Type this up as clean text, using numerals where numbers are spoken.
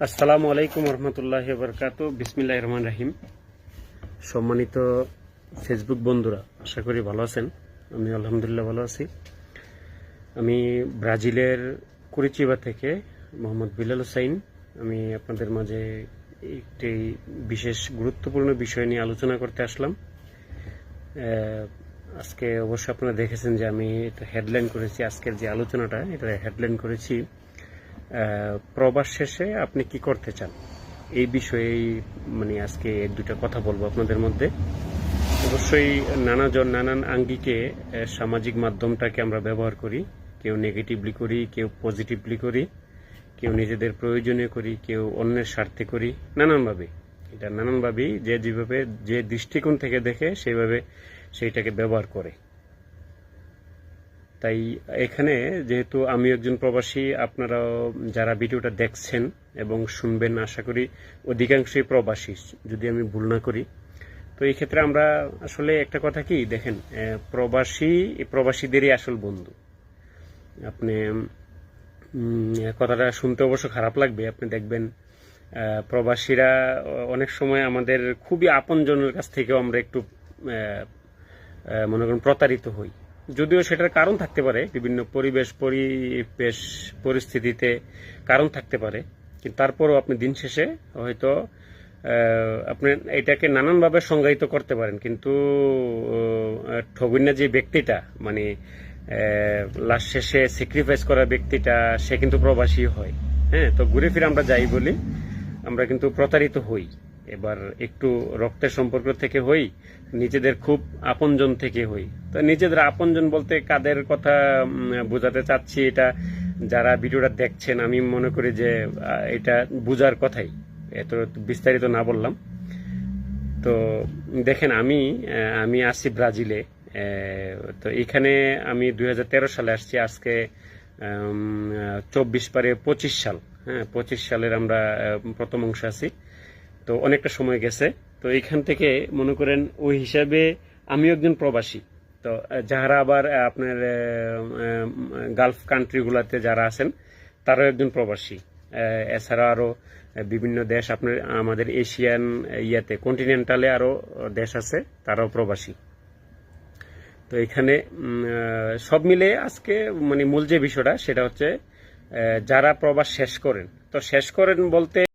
আসসালামু আলাইকুম রহমতুল্লাহি বারাকাতু। বিসমিল্লাহির রহমানির রহিম। সম্মানিত ফেসবুক বন্ধুরা, আশা করি ভালো আছেন। আমি আলহামদুলিল্লাহ ভালো আছি। আমি ব্রাজিলের কুরিচিবা থেকে মোহাম্মদ বিলাল হোসাইন। আমি আপনাদের মাঝে একটি বিশেষ গুরুত্বপূর্ণ বিষয় নিয়ে আলোচনা করতে আসলাম। আজকে অবশ্য আপনারা দেখেছেন যে আমি এটা হেডলাইন করেছি, আজকের যে আলোচনাটা এটা হেডলাইন করেছি প্রবাস শেষে আপনি কি করতে চান। এই বিষয়ে আজকে এক দুটা কথা বলবো আপনাদের মধ্যে। অবশ্যই নানান আঙ্গিকে সামাজিক মাধ্যমটাকে আমরা ব্যবহার করি। কেউ নেগেটিভলি করি, কেউ পজিটিভলি করি, কেউ নিজেদের প্রয়োজনীয় করি, কেউ অন্যের স্বার্থে করি। নানানভাবেই যেভাবে যে দৃষ্টিকোণ থেকে দেখে সেইভাবে সেইটাকে ব্যবহার করে। তাই এখানে যেহেতু আমি একজন প্রবাসী, আপনারাও যারা ভিডিওটা দেখছেন এবং শুনবেন, আশা করি অধিকাংশই প্রবাসী, যদি আমি ভুল না করি। তো এই ক্ষেত্রে আমরা আসলে একটা কথা কি দেখেন, প্রবাসীদেরই আসল বন্ধু। আপনি কথাটা শুনতে অবশ্য খারাপ লাগবে, আপনি দেখবেন প্রবাসীরা অনেক সময় আমাদের খুবই আপনজনের কাছ থেকেও আমরা একটু মনে করেন প্রতারিত হই। যদিও সেটার কারণ থাকতে পারে, বিভিন্ন পরিস্থিতিতে কারণ থাকতে পারে, কিন্তু তারপরও আপনি দিন শেষে হয়তো আপনি এটাকে নানানভাবে সংজ্ঞায়িত করতে পারেন, কিন্তু ঠগুন্না যে ব্যক্তিটা লাস্ট শেষে স্যাক্রিফাইস করা ব্যক্তিটা, সে কিন্তু প্রবাসী হয়। হ্যাঁ, তো ঘুরে ফিরে আমরা যাই বলি, আমরা কিন্তু প্রতারিত হই। এবার একটু রক্তের সম্পর্ক থেকে হই, নিজেদের খুব আপনজন থেকে হই। তো নিজেদের আপনজন বলতে কাদের কথা বোঝাতে চাচ্ছি, এটা যারা ভিডিওটা দেখছেন আমি মনে করি যে এটা বুঝার কথাই, এত বিস্তারিত না বললাম। তো দেখেন, আমি আসছি ব্রাজিলে। তো এখানে আমি 2013 সালে আসছি। আজকে 24 পারে 25 সাল। হ্যাঁ, 25 সালের আমরা প্রথম অংশে আছি। তো অনেকটা সময় গেছে। তো এইখান থেকে মনে করেন ওই হিসাবে আমিও একজন প্রবাসী। তো যারা আবার আপনার গালফ কান্ট্রিগুলোতে যারা আছেন তারাও একজন প্রবাসী। এছাড়া আরো বিভিন্ন দেশ, আপনার আমাদের এশিয়ান কন্টিনেন্টালে আরো দেশ আছে, তারাও প্রবাসী। তো এখানে সব মিলে আজকে মূল যে বিষয়টা সেটা হচ্ছে যারা প্রবাস শেষ করেন। তো শেষ করেন বলতে